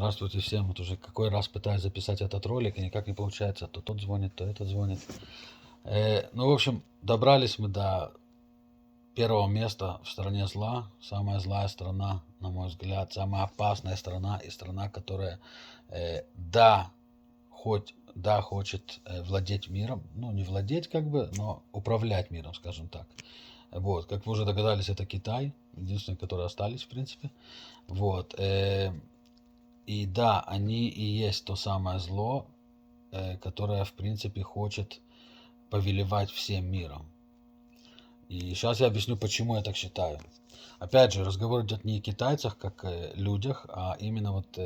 Здравствуйте всем. Вот уже какой раз пытаюсь записать этот ролик, и никак не получается. То тот звонит, то этот звонит. Ну, в общем, добрались мы до первого места в стране зла. Самая злая страна, на мой взгляд, самая опасная страна и страна, которая, да, хочет владеть миром. Ну, не владеть как бы, но управлять миром, скажем так. Вот, как вы уже догадались, это Китай, единственные, которые остались, в принципе. Вот. И да, они и есть то самое зло, которое, в принципе, хочет повелевать всем миром. И сейчас я объясню, почему я так считаю. Опять же, разговор идет не о китайцах, как людях, а именно вот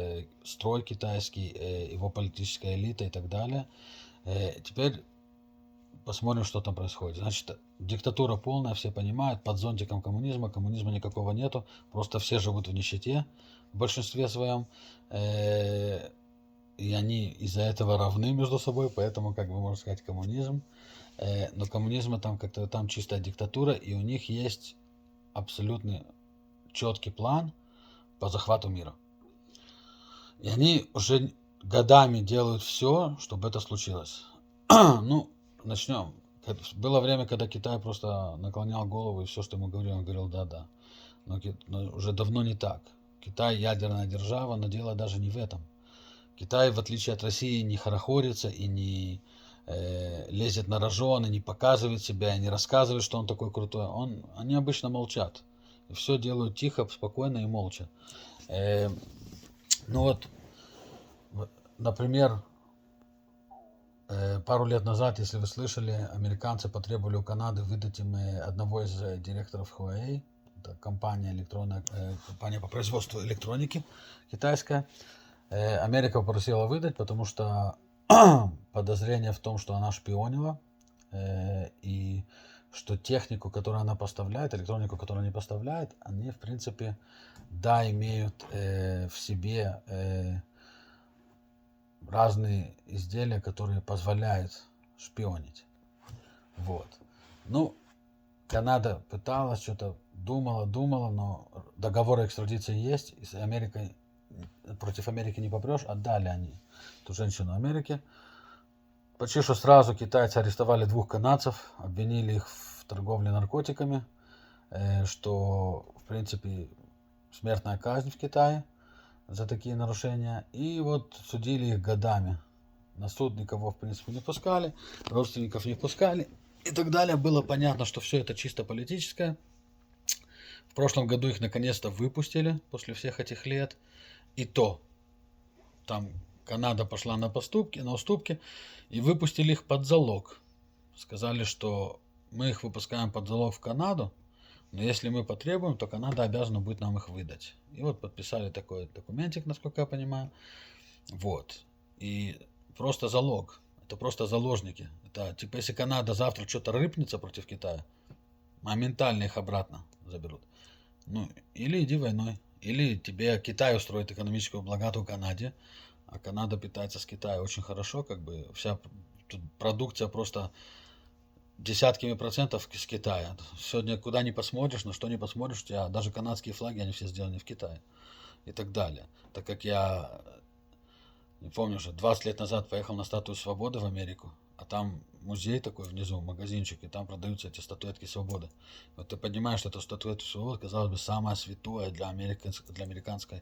строй китайский, его политическая элита и так далее. Теперь посмотрим, что там происходит. Значит, диктатура полная, все понимают, под зонтиком коммунизма, коммунизма никакого нету, просто все живут в нищете в большинстве своем, и они из-за этого равны между собой, поэтому, как бы можно сказать, коммунизм. Но коммунизм там как-то там чистая диктатура, и у них есть абсолютно четкий план по захвату мира. И они уже годами делают все, чтобы это случилось. Ну, начнем. Было время, когда Китай просто наклонял голову, и все, что ему говорили, он говорил да-да. Но уже давно не так. Китай ядерная держава, но дело даже не в этом. Китай, в отличие от России, не хорохорится и не лезет на рожон, и не показывает себя, и не рассказывает, что он такой крутой. Они обычно молчат. И все делают тихо, спокойно и молча. Ну вот, например, пару лет назад, если вы слышали, американцы потребовали у Канады выдать им одного из директоров Huawei. Это компания по производству электроники китайская. Америка попросила выдать, потому что подозрение в том, что она шпионила, и что технику, которую она поставляет, электронику, которую они поставляют, они, в принципе, да, имеют в себе разные изделия, которые позволяют шпионить. Вот. Ну, Канада пыталась, что-то думала, но договор о экстрадиции есть, и с Америкой против Америки не попрешь, отдали они эту женщину Америке. Почти что сразу китайцы арестовали 2 канадцев, обвинили их в торговле наркотиками, что, в принципе, смертная казнь в Китае за такие нарушения. И вот судили их годами. На суд никого, в принципе, не пускали, родственников не пускали и так далее. Было понятно, что все это чисто политическое. В прошлом году их наконец-то выпустили после всех этих лет. И то, там Канада пошла на уступки и выпустили их под залог. Сказали, что мы их выпускаем под залог в Канаду, но если мы потребуем, то Канада обязана будет нам их выдать. И вот подписали такой документик, насколько я понимаю. Вот. И просто залог. Это просто заложники. Это типа, если Канада завтра что-то рыпнется против Китая, моментально их обратно заберут. Ну, или иди войной. Или тебе Китай устроит экономическую блокаду Канаде, а Канада питается с Китая очень хорошо, как бы вся продукция просто десятками процентов с Китая. Сегодня куда ни посмотришь, на что ни посмотришь, у тебя даже канадские флаги, они все сделаны в Китае и так далее. Так как я, не помню уже, 20 лет назад поехал на статую свободы в Америку, а там музей такой внизу, магазинчик, и там продаются эти статуэтки свободы. Вот ты понимаешь, что эта статуэтка свободы, казалось бы, самая святое для американской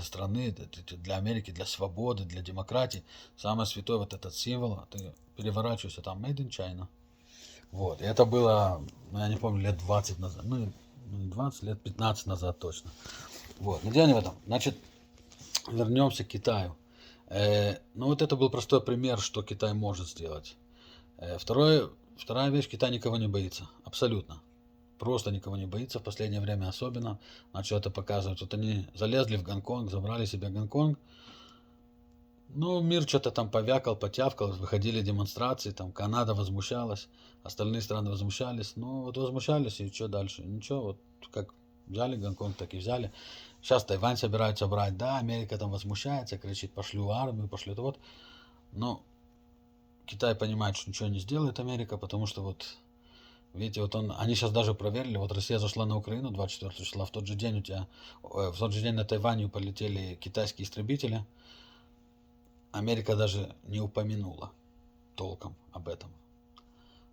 страны, для Америки, для свободы, для демократии. Самое святое вот этот символ, ты переворачиваешься, там Made in China. Вот, и это было, ну, я не помню, лет 20 назад, ну, не 20, лет 15 назад точно. Вот, но дело не в этом. Значит, вернемся к Китаю. Ну, вот это был простой пример, что Китай может сделать. Вторая вещь, Китай никого не боится. Абсолютно. Просто никого не боится. В последнее время особенно начал это показывать. Вот они залезли в Гонконг, забрали себе Гонконг. Ну, мир что-то там повякал, потявкал, выходили демонстрации, там Канада возмущалась, остальные страны возмущались. Ну, вот возмущались, и что дальше? Ничего, вот как взяли Гонконг, так и взяли. Сейчас Тайвань собираются брать. Да, Америка там возмущается, кричит, пошлю армию, пошлю это вот. Но Китай понимает, что ничего не сделает Америка, потому что вот Видите, вот они сейчас даже проверили, вот Россия зашла на Украину 24 числа, в тот же день в тот же день на Тайвань полетели китайские истребители. Америка даже не упомянула толком об этом,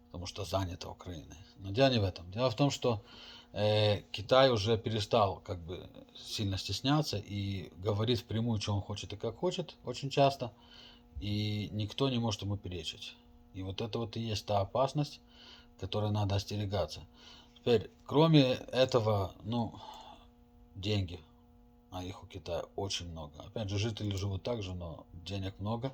потому что занята Украиной. Но дело не в этом. Дело в том, что Китай уже перестал как бы сильно стесняться и говорит впрямую, что он хочет и как хочет, очень часто, и никто не может ему перечить. И вот это вот и есть та опасность, которой надо остерегаться. Теперь, кроме этого, деньги, а их у Китая очень много. Опять же, жители живут так же, но денег много,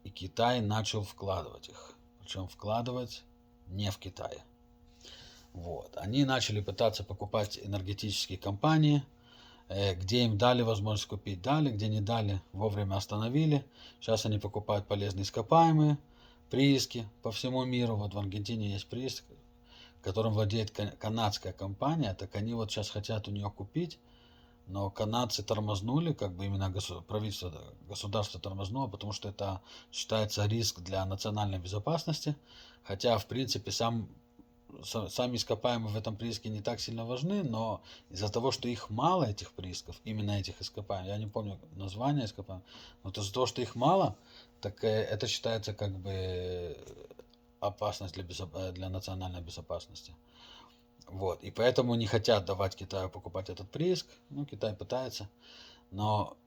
и Китай начал вкладывать их. Причем вкладывать не в Китае. Вот. Они начали пытаться покупать энергетические компании, где им дали возможность купить, дали, где не дали, вовремя остановили. Сейчас они покупают полезные ископаемые, прииски по всему миру. Вот в Аргентине есть прииск, которым владеет канадская компания, так они вот сейчас хотят у нее купить, но канадцы тормознули, как бы именно правительство, государство тормознуло, потому что это считается риск для национальной безопасности, хотя в принципе сами ископаемые в этом прииске не так сильно важны, но из-за того, что их мало, этих приисков, именно этих ископаемых, я не помню название ископаемых, но из-за того, что их мало, так это считается как бы опасность для национальной безопасности. Вот. И поэтому не хотят давать Китаю покупать этот прииск. Ну, Китай пытается. Но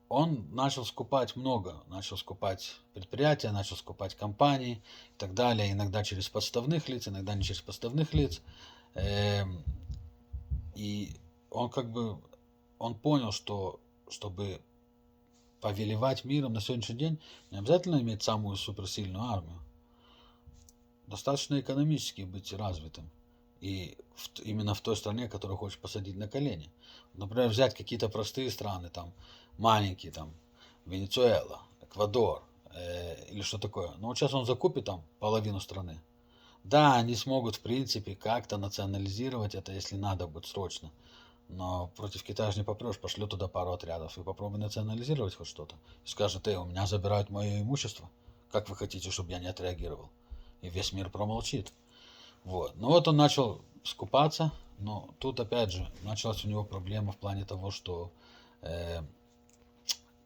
он начал скупать много. Начал скупать предприятия, начал скупать компании и так далее. Иногда через подставных лиц, иногда не через подставных лиц. И он он понял, что чтобы повелевать миром на сегодняшний день, не обязательно иметь самую суперсильную армию. Достаточно экономически быть развитым. И именно в той стране, которую хочешь посадить на колени. Например, взять какие-то простые страны, там, маленькие, там, Венесуэла, Эквадор, или что такое. Но вот сейчас он закупит там половину страны. Да, они смогут, в принципе, как-то национализировать это, если надо будет срочно. Но против Китая же не попрешь, пошлю туда пару отрядов и попробуй национализировать хоть что-то. И скажет, у меня забирают мое имущество. Как вы хотите, чтобы я не отреагировал? И весь мир промолчит. Вот. Ну вот он начал скупаться, но тут опять же началась у него проблема в плане того, что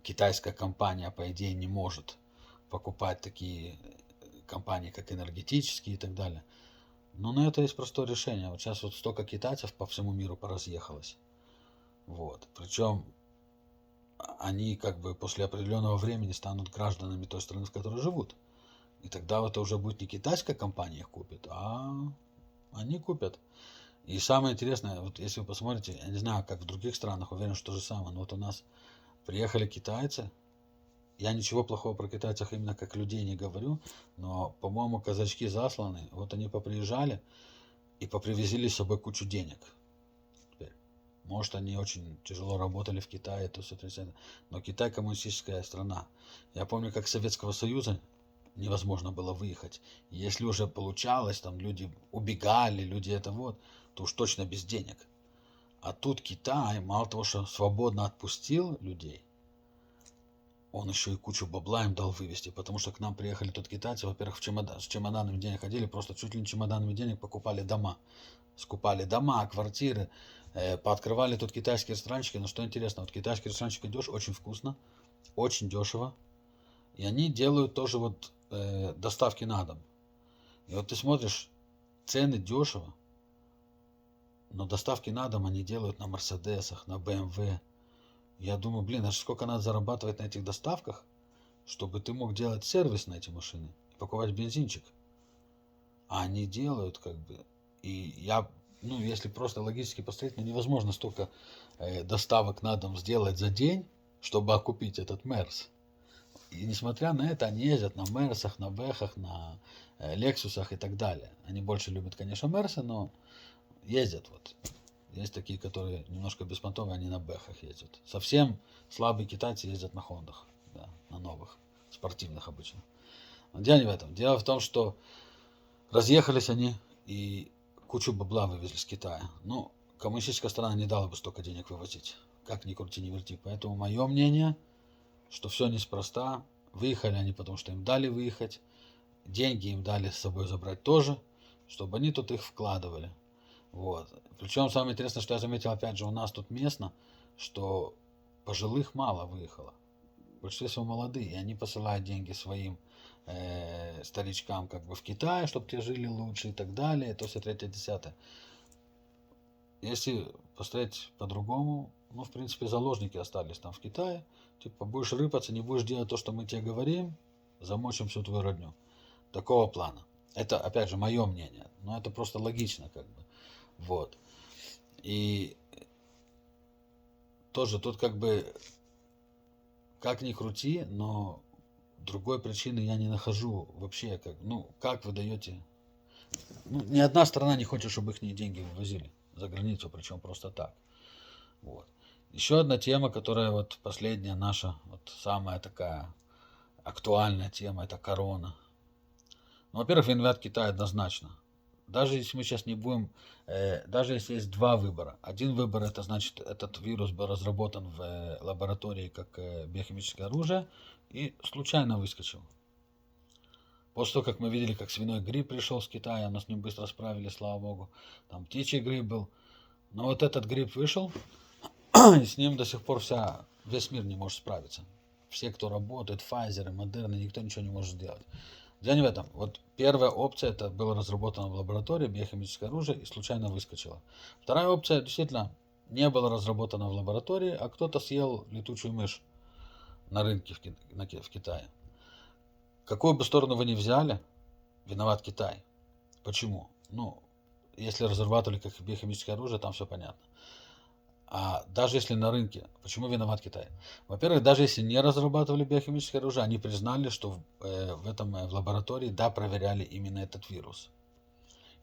китайская компания, по идее, не может покупать такие компании, как энергетические и так далее. Но на это есть простое решение. Вот сейчас вот столько китайцев по всему миру поразъехалось. Вот. Причем они как бы после определенного времени станут гражданами той страны, в которой живут. И тогда это уже будет не китайская компания их купит, а они купят. И самое интересное, вот если вы посмотрите, я не знаю, как в других странах, уверен, что то же самое, но вот у нас приехали китайцы, я ничего плохого про китайцев именно как людей не говорю, но, по-моему, казачки засланы, вот они поприезжали и попривезли с собой кучу денег. Теперь, может, они очень тяжело работали в Китае, то, соответственно, но Китай коммунистическая страна. Я помню, как Советского Союза невозможно было выехать. И если уже получалось, там люди убегали, люди это вот, то уж точно без денег. А тут Китай, мало того, что свободно отпустил людей, он еще и кучу бабла им дал вывести, потому что к нам приехали тут китайцы, во-первых, с чемоданами денег ходили, просто чуть ли не чемоданами денег покупали дома. Скупали дома, квартиры, пооткрывали тут китайские ресторанчики. Но что интересно, вот китайский ресторанчик идешь, очень вкусно, очень дешево. И они делают тоже вот доставки на дом. И вот ты смотришь, цены дешево, но доставки на дом они делают на Мерседесах, на БМВ. Я думаю, блин, а сколько надо зарабатывать на этих доставках, чтобы ты мог делать сервис на эти машины и покупать бензинчик. А они делают как бы. И если просто логически посмотреть, невозможно столько доставок на дом сделать за день, чтобы окупить этот Мерс. И несмотря на это, они ездят на Мерсах, на Бэхах, на Лексусах и так далее. Они больше любят, конечно, Мерсы, но ездят вот. Есть такие, которые немножко беспонтовые, они на Бэхах ездят. Совсем слабые китайцы ездят на Хондах, да, на новых, спортивных обычно. Но дело не в этом. Дело в том, что разъехались они и кучу бабла вывезли с Китая. Ну, коммунистическая страна не дала бы столько денег вывозить. Как ни крути, ни верти. Поэтому мое мнение, что все неспроста. Выехали они, потому что им дали выехать. Деньги им дали с собой забрать тоже. чтобы они тут их вкладывали. Вот. Причем самое интересное, что я заметил, опять же, у нас тут местно, что пожилых мало выехало. Большинство всего молодые, и они посылают деньги своим старичкам как бы в Китай, чтобы те жили лучше и так далее, то все третье, десятое. Если посмотреть по-другому, ну, в принципе, заложники остались там в Китае. Типа, будешь рыпаться, не будешь делать то, что мы тебе говорим, замочим всю твою родню. Такого плана. Это, опять же, мое мнение. Но это просто логично, как бы. Вот. И тоже тут как бы, как ни крути, но другой причины я не нахожу вообще. Как вы даете... ни одна страна не хочет, чтобы их деньги вывозили за границу, причем просто так. Вот. Еще одна тема, которая вот последняя наша, вот самая такая актуальная тема, это корона. Ну, во-первых, виноват Китай однозначно. Даже если мы сейчас не будем, даже если есть два выбора. Один выбор, это значит, этот вирус был разработан в лаборатории как биохимическое оружие и случайно выскочил. После того, как мы видели, как свиной грипп пришел с Китая, мы с ним быстро справились, слава богу. Там птичий грипп был. Но вот этот грипп вышел, и с ним до сих пор весь мир не может справиться. Все, кто работает, Pfizer, Moderna, никто ничего не может сделать. Дело не в этом. Вот первая опция, это было разработано в лаборатории, биохимическое оружие, и случайно выскочило. Вторая опция, действительно, не было разработано в лаборатории, а кто-то съел летучую мышь на рынке в Китае. Какую бы сторону вы ни взяли, виноват Китай. Почему? Ну, если разрабатывали как биохимическое оружие, там все понятно. А даже если на рынке, почему виноват Китай? Во-первых, даже если не разрабатывали биохимическое оружие, они признали, что в лаборатории, да, проверяли именно этот вирус.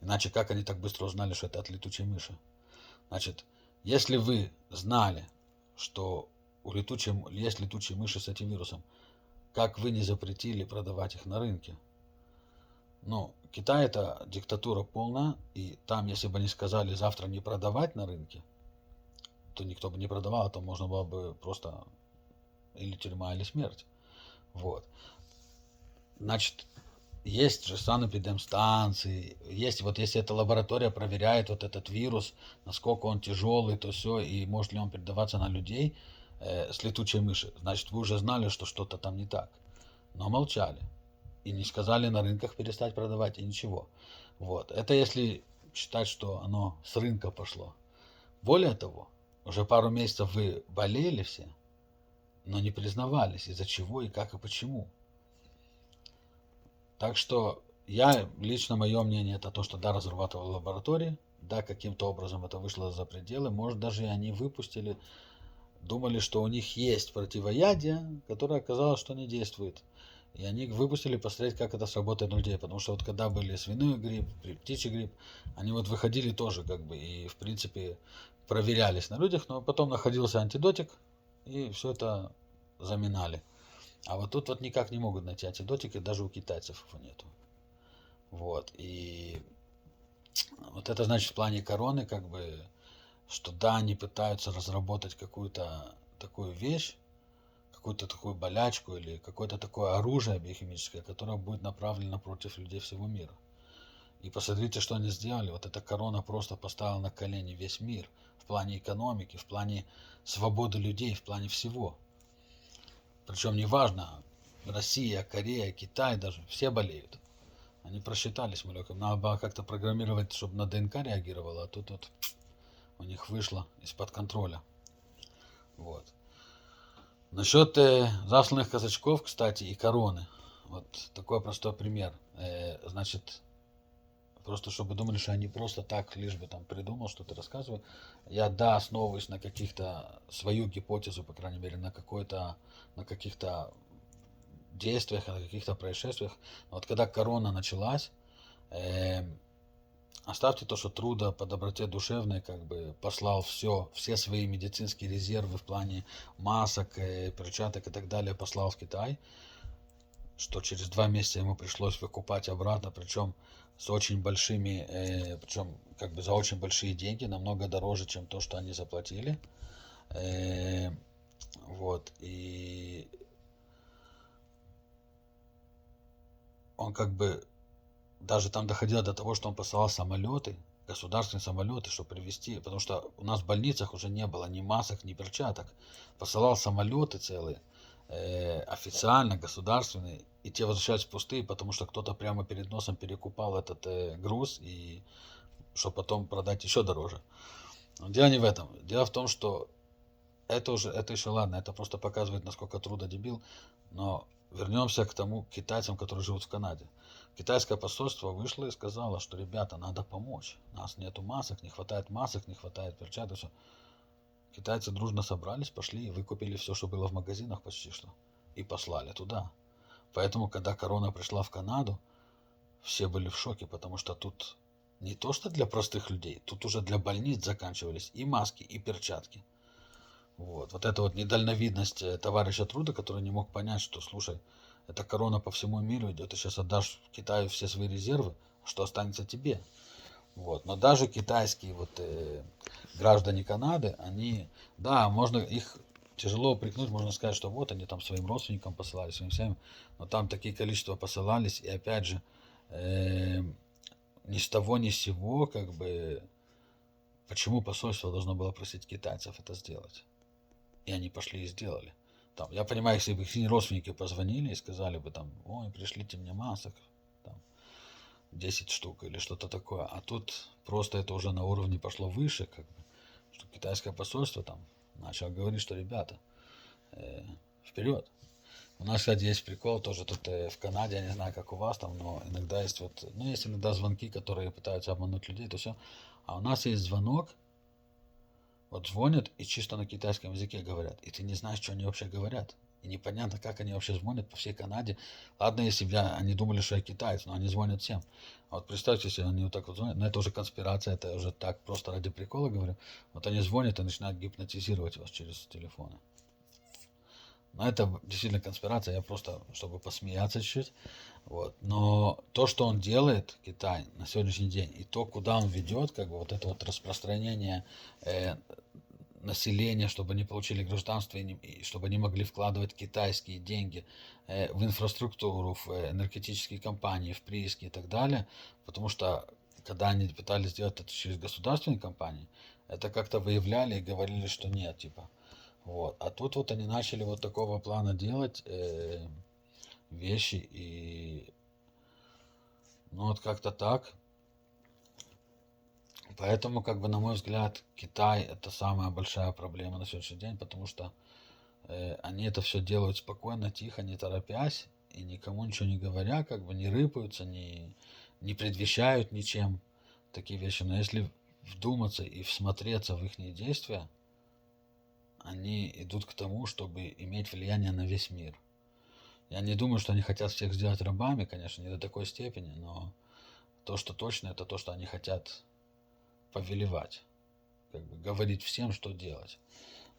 Иначе как они так быстро узнали, что это от летучей мыши? Значит, если вы знали, что есть летучие мыши с этим вирусом, как вы не запретили продавать их на рынке? Ну, Китай это диктатура полная, и там, если бы они сказали завтра не продавать на рынке, то никто бы не продавал, то можно было бы просто или тюрьма, или смерть. Вот. Значит, есть же санэпидемстанции, есть, вот если эта лаборатория проверяет вот этот вирус, насколько он тяжелый, то все, и может ли он передаваться на людей с летучей мыши, значит, вы уже знали, что что-то там не так. Но молчали. И не сказали на рынках перестать продавать, и ничего. Вот. Это если считать, что оно с рынка пошло. Более того, уже пару месяцев вы болели все, но не признавались, из-за чего и как и почему. Так что лично мое мнение, это то, что да, разрабатывали лаборатории, да, каким-то образом это вышло за пределы, может даже и они выпустили, думали, что у них есть противоядие, которое оказалось, что не действует. И они выпустили посмотреть, как это сработает на людей. Потому что вот когда были свиной грипп, птичий грипп, они вот выходили тоже как бы и в принципе проверялись на людях, но потом находился антидотик, и все это заминали. А вот тут вот никак не могут найти антидотик, и даже у китайцев его нету. Вот. И вот это значит в плане короны, как бы, что да, они пытаются разработать какую-то такую вещь, какую-то такую болячку или какое-то такое оружие биохимическое, которое будет направлено против людей всего мира. И посмотрите, что они сделали. Вот эта корона просто поставила на колени весь мир. В плане экономики, в плане свободы людей, в плане всего. Причем неважно, Россия, Корея, Китай даже, все болеют. Они просчитались, малёком. Надо было как-то программировать, чтобы на ДНК реагировало, а тут вот у них вышло из-под контроля. Вот. Насчет засланных казачков, кстати, и короны. Вот такой простой пример. Значит, просто чтобы думали, что я не просто так, лишь бы там придумал, что-то рассказываю. Я, да, основываюсь на каких-то, свою гипотезу, по крайней мере, на каких-то действиях, на каких-то происшествиях. Вот когда корона началась, оставьте то, что трудо по доброте душевной как бы послал все свои медицинские резервы в плане масок, перчаток и так далее послал в Китай, что через 2 месяца ему пришлось выкупать обратно, причем с очень большими, причем как бы за очень большие деньги, намного дороже, чем то, что они заплатили. Вот, и он как бы даже там доходило до того, что он посылал самолеты, государственные самолеты, чтобы привезти, потому что у нас в больницах уже не было ни масок, ни перчаток. Посылал самолеты целые, официально, государственные, и те возвращались пустые, потому что кто-то прямо перед носом перекупал этот груз, и чтобы потом продать еще дороже. Но дело не в этом. Дело в том, что это еще ладно, это просто показывает, насколько трудодебил. Но вернемся к тому, к китайцам, которые живут в Канаде. Китайское посольство вышло и сказало, что, ребята, надо помочь. У нас нету масок, не хватает перчаток, все. Китайцы дружно собрались, пошли и выкупили все, что было в магазинах почти что. И послали туда. Поэтому, когда корона пришла в Канаду, все были в шоке, потому что тут не то, что для простых людей, тут уже для больниц заканчивались и маски, и перчатки. Вот эта вот недальновидность товарища Труда, который не мог понять, что, слушай, эта корона по всему миру идет, ты сейчас отдашь Китаю все свои резервы, что останется тебе? Вот. Но даже китайские граждане Канады, они, да, можно их тяжело упрекнуть, можно сказать, что вот они там своим родственникам посылали, своим семьям, но там такие количества посылались, и опять же, э, ни с того ни с сего, как бы, почему посольство должно было просить китайцев это сделать? И они пошли и сделали. Там, я понимаю, если бы их родственники позвонили и сказали бы там, ой, пришлите мне масок, там, 10 штук или что-то такое. А тут просто это уже на уровне пошло выше, как бы, что китайское посольство там начало говорить, что ребята, вперед. У нас, кстати, есть прикол тоже тут в Канаде, я не знаю, как у вас там, но иногда есть вот, ну, есть иногда звонки, которые пытаются обмануть людей, то все. А у нас есть звонок, вот звонят и чисто на китайском языке говорят, и ты не знаешь, что они вообще говорят. И непонятно, как они вообще звонят по всей Канаде. Ладно, если бы они думали, что я китаец, но они звонят всем. А вот представьте, если они вот так вот звонят, но это уже конспирация, это уже так просто ради прикола говорю. Вот они звонят и начинают гипнотизировать вас через телефоны. Но это действительно конспирация, я просто, чтобы посмеяться чуть-чуть. Вот. Но то, что он делает, Китай, на сегодняшний день, и то, куда он ведет, как бы вот это вот распространение э, населения, чтобы они получили гражданство и чтобы они могли вкладывать китайские деньги в инфраструктуру, в энергетические компании, в прииски и так далее, потому что когда они пытались сделать это через государственные компании, это как-то выявляли и говорили, что нет, типа. Вот. А тут вот они начали вот такого плана делать вещи и ну вот как-то так. Поэтому, как бы, на мой взгляд, Китай это самая большая проблема на сегодняшний день, потому что они это все делают спокойно, тихо, не торопясь, и никому ничего не говоря, как бы не рыпаются, не предвещают ничем такие вещи. Но если вдуматься и всмотреться в их действия, они идут к тому, чтобы иметь влияние на весь мир. Я не думаю, что они хотят всех сделать рабами, конечно, не до такой степени, но то, что точно, это то, что они хотят повелевать, как бы говорить всем, что делать.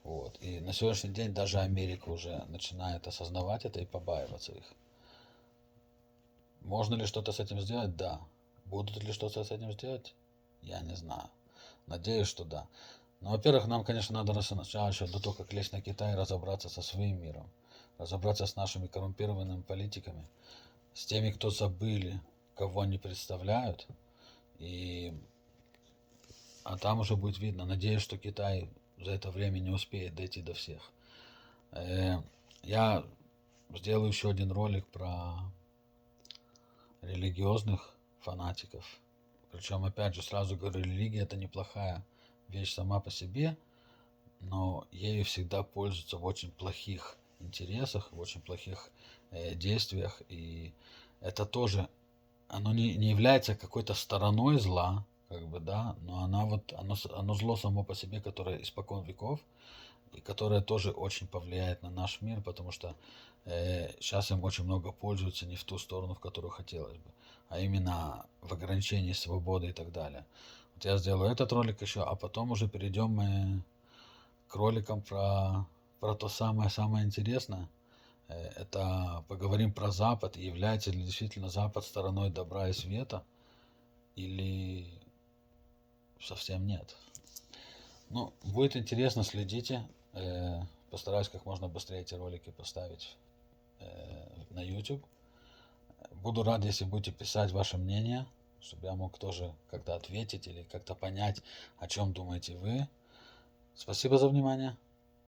Вот. И на сегодняшний день даже Америка уже начинает осознавать это и побаиваться их. Можно ли что-то с этим сделать? Да. Будут ли что-то с этим сделать? Я не знаю. Надеюсь, что да. Но, во-первых, нам, конечно, надо сначала еще до того, как лезть на Китай, разобраться со своим миром. Разобраться с нашими коррумпированными политиками. С теми, кто забыли, кого они представляют. А там уже будет видно. Надеюсь, что Китай за это время не успеет дойти до всех. Я сделаю еще один ролик про религиозных фанатиков. Причем, опять же, сразу говорю, религия это неплохая вещь сама по себе, но ею всегда пользуются в очень плохих интересах, в очень плохих действиях. И это тоже, оно не является какой-то стороной зла, как бы, да, но оно зло само по себе, которое испокон веков, и которая тоже очень повлияет на наш мир, потому что сейчас им очень много пользуются не в ту сторону, в которую хотелось бы, а именно в ограничении свободы и так далее. Вот я сделаю этот ролик еще, а потом уже перейдем мы к роликам про то самое интересное. Это поговорим про Запад, является ли действительно Запад стороной добра и света, или совсем нет. Ну, будет интересно, следите. Постараюсь как можно быстрее эти ролики поставить на YouTube. Буду рад, если будете писать ваше мнение, чтобы я мог тоже как-то ответить или как-то понять, о чем думаете вы. Спасибо за внимание.